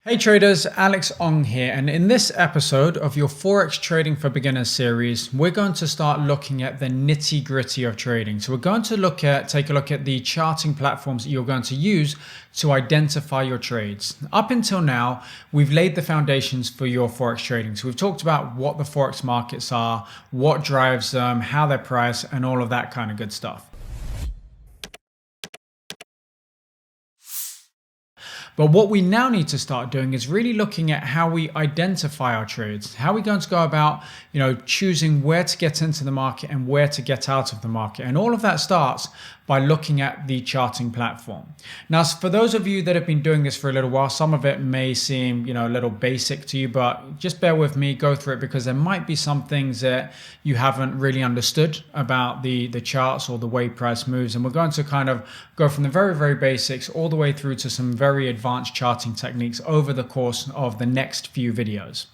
Hey traders, Alex Ong here, and in this episode of your Forex Trading for Beginners series, we're going to start looking at the nitty-gritty of trading. So we're going to take a look at the charting platforms that you're going to use to identify your trades. Up until now, we've laid the foundations for your Forex trading. So we've talked about what the Forex markets are, what drives them, how they're priced, and all of that kind of good stuff. But what we now need to start doing is really looking at how we identify our trades. How are we going to go about, choosing where to get into the market and where to get out of the market? And all of that starts by looking at the charting platform. Now, for those of you that have been doing this for a little while, some of it may seem, a little basic to you, but just bear with me, go through it, because there might be some things that you haven't really understood about the charts or the way price moves. And we're going to kind of go from the very, very basics all the way through to some very advanced charting techniques over the course of the next few videos.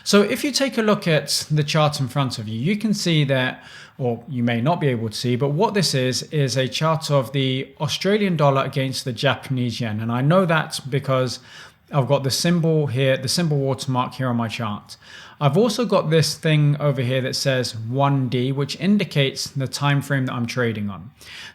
So if you take a look at the chart in front of you, you can see that, or you may not be able to see, but what this is a chart of the Australian dollar against the Japanese yen. And I know that because I've got the symbol here, the symbol watermark here on my chart. I've also got this thing over here that says 1D, which indicates the time frame that I'm trading on.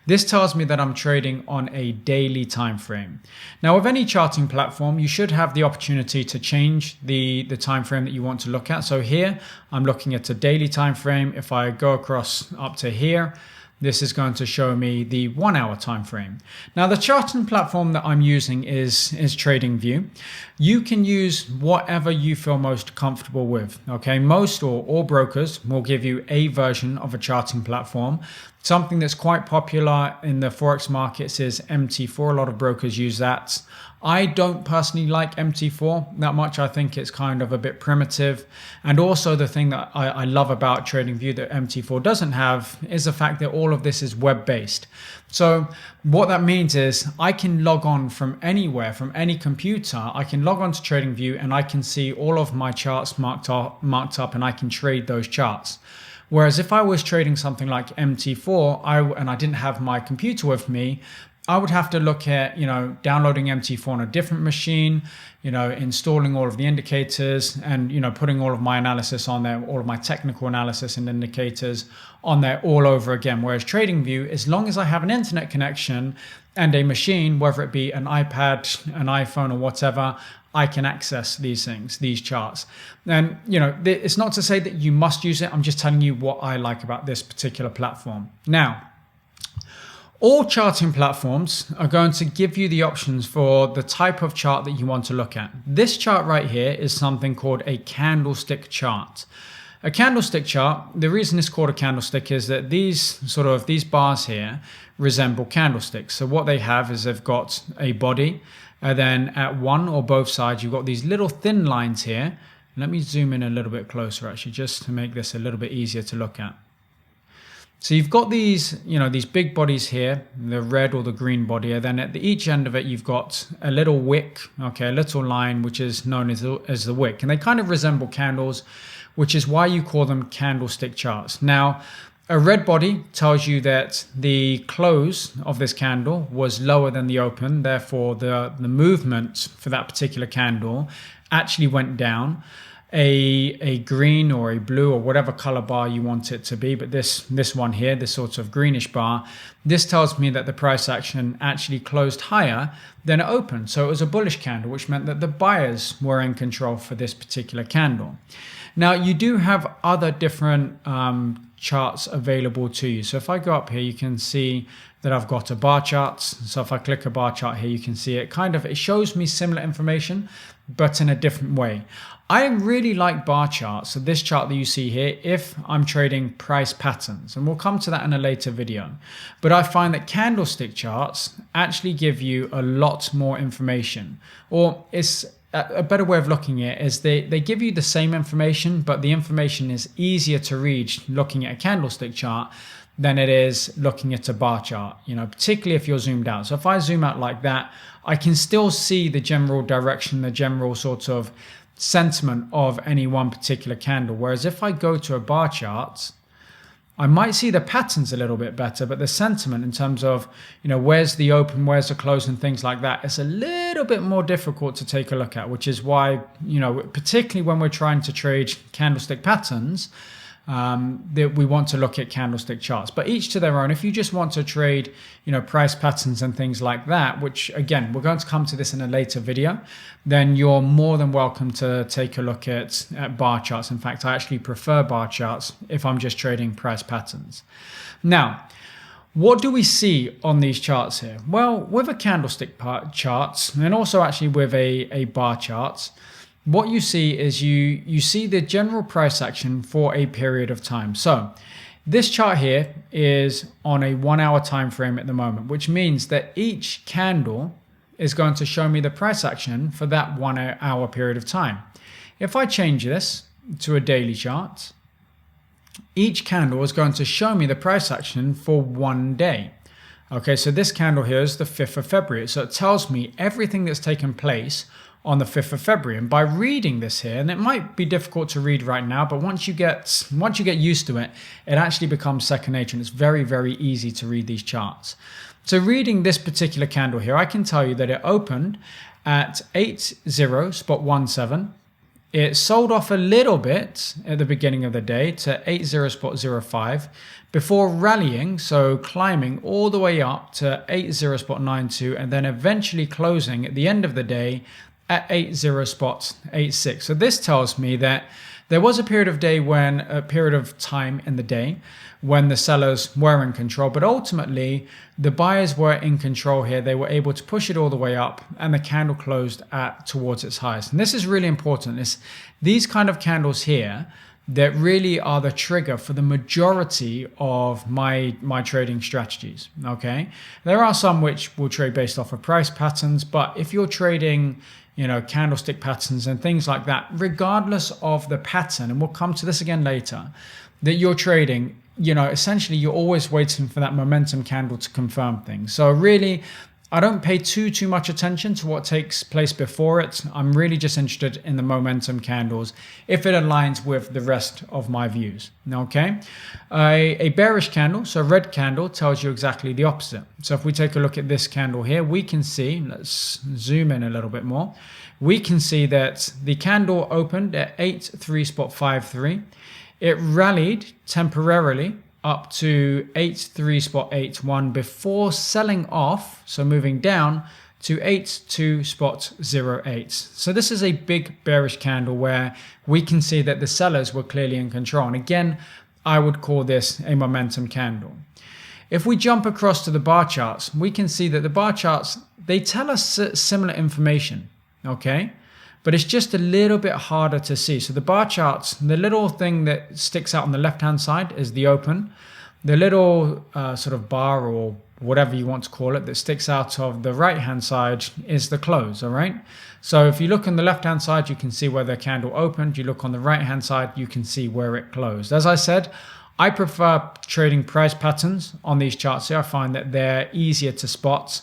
This tells me that I'm trading on a daily time frame. Now, with any charting platform, you should have the opportunity to change the time frame that you want to look at. So here, I'm looking at a daily time frame. If I go across up to here, this is going to show me the 1 hour time frame. Now, the charting platform that I'm using is TradingView. You can use whatever you feel most comfortable with. Okay, most or all brokers will give you a version of a charting platform. Something that's quite popular in the Forex markets is MT4. A lot of brokers use that. I don't personally like MT4 that much. I think it's kind of a bit primitive. And also the thing that I love about TradingView that MT4 doesn't have is the fact that all of this is web-based. So what that means is I can log on from anywhere, from any computer. I can log on to TradingView and I can see all of my charts marked up and I can trade those charts. Whereas if I was trading something like MT4 and I didn't have my computer with me, I would have to look at, downloading MT4 on a different machine, installing all of the indicators and, putting all of my analysis on there, all of my technical analysis and indicators on there all over again. Whereas TradingView, as long as I have an internet connection and a machine, whether it be an iPad, an iPhone or whatever, I can access these things, these charts. And, it's not to say that you must use it. I'm just telling you what I like about this particular platform. Now, all charting platforms are going to give you the options for the type of chart that you want to look at. This chart right here is something called a candlestick chart. A candlestick chart, the reason it's called a candlestick is that these bars here resemble candlesticks. So what they have is they've got a body, and then at one or both sides, you've got these little thin lines here. Let me zoom in a little bit closer, actually, just to make this a little bit easier to look at. So you've got these, these big bodies here, the red or the green body, and then at each end of it, you've got a little wick, a little line, which is known as the wick. And they kind of resemble candles, which is why you call them candlestick charts. Now, a red body tells you that the close of this candle was lower than the open. Therefore, the movement for that particular candle actually went down. A green or a blue or whatever color bar you want it to be, but this one here, this sort of greenish bar, this tells me that the price action actually closed higher than it opened. So it was a bullish candle, which meant that the buyers were in control for this particular candle. Now, you do have other different charts available to you. So if I go up here, you can see that I've got a bar chart. So if I click a bar chart here, you can see it it shows me similar information, but in a different way. I really like bar charts. So this chart that you see here, if I'm trading price patterns, and we'll come to that in a later video. But I find that candlestick charts actually give you a lot more information, or it's a better way of looking at it is they give you the same information, but the information is easier to read looking at a candlestick chart than it is looking at a bar chart, particularly if you're zoomed out. So if I zoom out like that, I can still see the general direction, the general sort of sentiment of any one particular candle. Whereas if I go to a bar chart, I might see the patterns a little bit better, but the sentiment in terms of, where's the open, where's the close and things like that, it's a little bit more difficult to take a look at, which is why, particularly when we're trying to trade candlestick patterns, that we want to look at candlestick charts. But each to their own. If you just want to trade, price patterns and things like that, which again, we're going to come to this in a later video, then you're more than welcome to take a look at bar charts. In fact, I actually prefer bar charts if I'm just trading price patterns. Now, what do we see on these charts here? Well, with a candlestick charts, and also actually with a bar charts, what you see is you see the general price action for a period of time. So this chart here is on a 1 hour time frame at the moment, which means that each candle is going to show me the price action for that 1 hour period of time. If I change this to a daily chart, each candle is going to show me the price action for 1 day. Okay, so this candle here is the 5th of February. So it tells me everything that's taken place on the 5th of February. And by reading this here, and it might be difficult to read right now, but once you get used to it, it actually becomes second nature, and it's very, very easy to read these charts. So reading this particular candle here, I can tell you that it opened at 80.17. It sold off a little bit at the beginning of the day to 80.05 before rallying, so climbing all the way up to 80.92 and then eventually closing at the end of the day at 80.86. So this tells me that there was a period of time in the day when the sellers were in control, but ultimately the buyers were in control here. They were able to push it all the way up and the candle closed towards its highest. And this is really important. It's these kind of candles here that really are the trigger for the majority of my trading strategies. Okay, there are some which will trade based off of price patterns, but if you're trading candlestick patterns and things like that, regardless of the pattern, and we'll come to this again later, that you're trading, essentially you're always waiting for that momentum candle to confirm things. So really, I don't pay too much attention to what takes place before it. I'm really just interested in the momentum candles if it aligns with the rest of my views. Okay, a bearish candle, so a red candle, tells you exactly the opposite. So if we take a look at this candle here, we can see, let's zoom in a little bit more. We can see that the candle opened at 83.53. It rallied temporarily up to 83.81 before selling off, so moving down to 82.08. So this is a big bearish candle where we can see that the sellers were clearly in control. And again, I would call this a momentum candle. If we jump across to the bar charts, we can see that the bar charts, they tell us similar information, okay? But it's just a little bit harder to see. So the bar charts, the little thing that sticks out on the left-hand side is the open. The little sort of bar or whatever you want to call it that sticks out of the right-hand side is the close, all right? So if you look on the left-hand side, you can see where the candle opened. You look on the right-hand side, you can see where it closed. As I said, I prefer trading price patterns on these charts here. I find that they're easier to spot.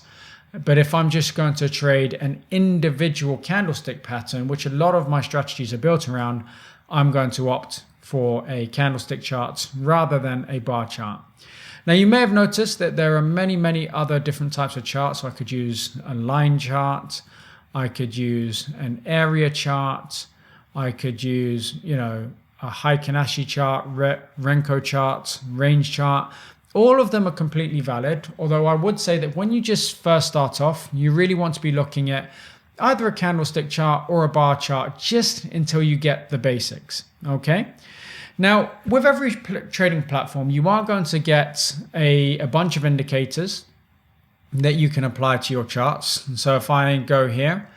But if I'm just going to trade an individual candlestick pattern, which a lot of my strategies are built around, I'm going to opt for a candlestick chart rather than a bar chart. Now, you may have noticed that there are many other different types of charts. So I could use a line chart. I could use an area chart. I could use, a Heikin-Ashi chart, Renko chart, range chart. All of them are completely valid, although I would say that when you just first start off, you really want to be looking at either a candlestick chart or a bar chart just until you get the basics, okay? Now, with every trading platform, you are going to get a bunch of indicators that you can apply to your charts. So if I go here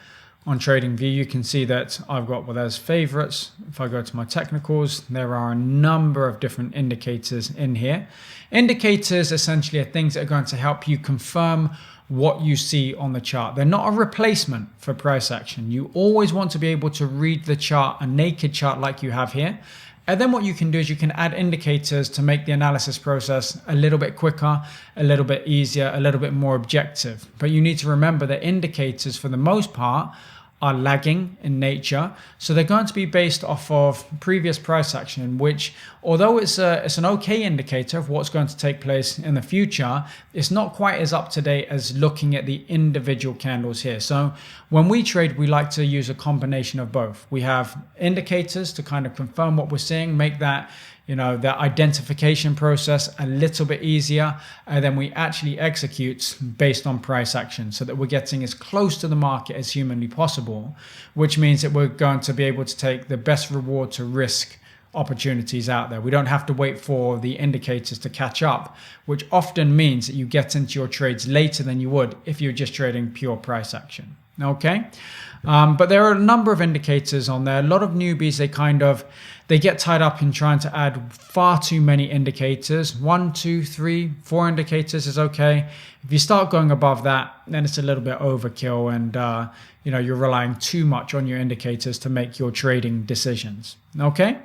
on TradingView, you can see that I've got, there's favorites. If I go to my technicals, there are a number of different indicators in here. Indicators essentially are things that are going to help you confirm what you see on the chart. They're not a replacement for price action. You always want to be able to read the chart, a naked chart like you have here. And then what you can do is you can add indicators to make the analysis process a little bit quicker, a little bit easier, a little bit more objective. But you need to remember that indicators, for the most part, are lagging in nature. So they're going to be based off of previous price action, which, although it's an okay indicator of what's going to take place in the future, it's not quite as up to date as looking at the individual candles here. So when we trade, we like to use a combination of both. We have indicators to kind of confirm what we're seeing, make that that identification process a little bit easier, and then we actually execute based on price action so that we're getting as close to the market as humanly possible, which means that we're going to be able to take the best reward to risk opportunities out there. We don't have to wait for the indicators to catch up, which often means that you get into your trades later than you would if you're just trading pure price action. Okay. But there are a number of indicators on there. A lot of newbies, they get tied up in trying to add far too many indicators. 1, 2, 3, 4 indicators is okay. If you start going above that, then it's a little bit overkill, and you're relying too much on your indicators to make your trading decisions. Okay,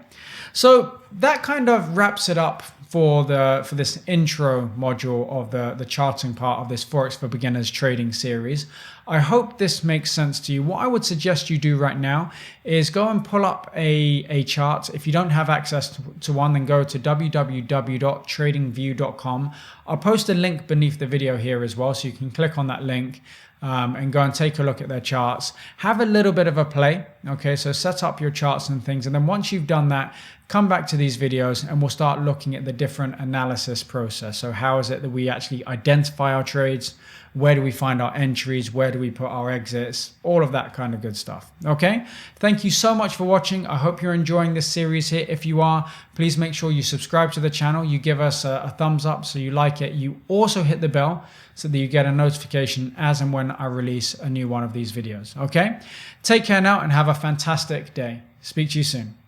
so that kind of wraps it up for this intro module of the charting part of this Forex for Beginners trading series. I hope this makes sense to you. What I would suggest you do right now is go and pull up a chart. If you don't have access to one, then go to www.tradingview.com. I'll post a link beneath the video here as well, so you can click on that link and go and take a look at their charts. Have a little bit of a play. Okay, so set up your charts and things, and then once you've done that, come back to these videos and we'll start looking at the different analysis process. So how is it that we actually identify our trades? Where do we find our entries? Where do we put our exits? All of that kind of good stuff. Okay, thank you so much for watching. I hope you're enjoying this series here. If you are, please make sure you subscribe to the channel. You give us a thumbs up so you like it. You also hit the bell so that you get a notification as and when I release a new one of these videos. Okay, take care now and have a fantastic day. Speak to you soon.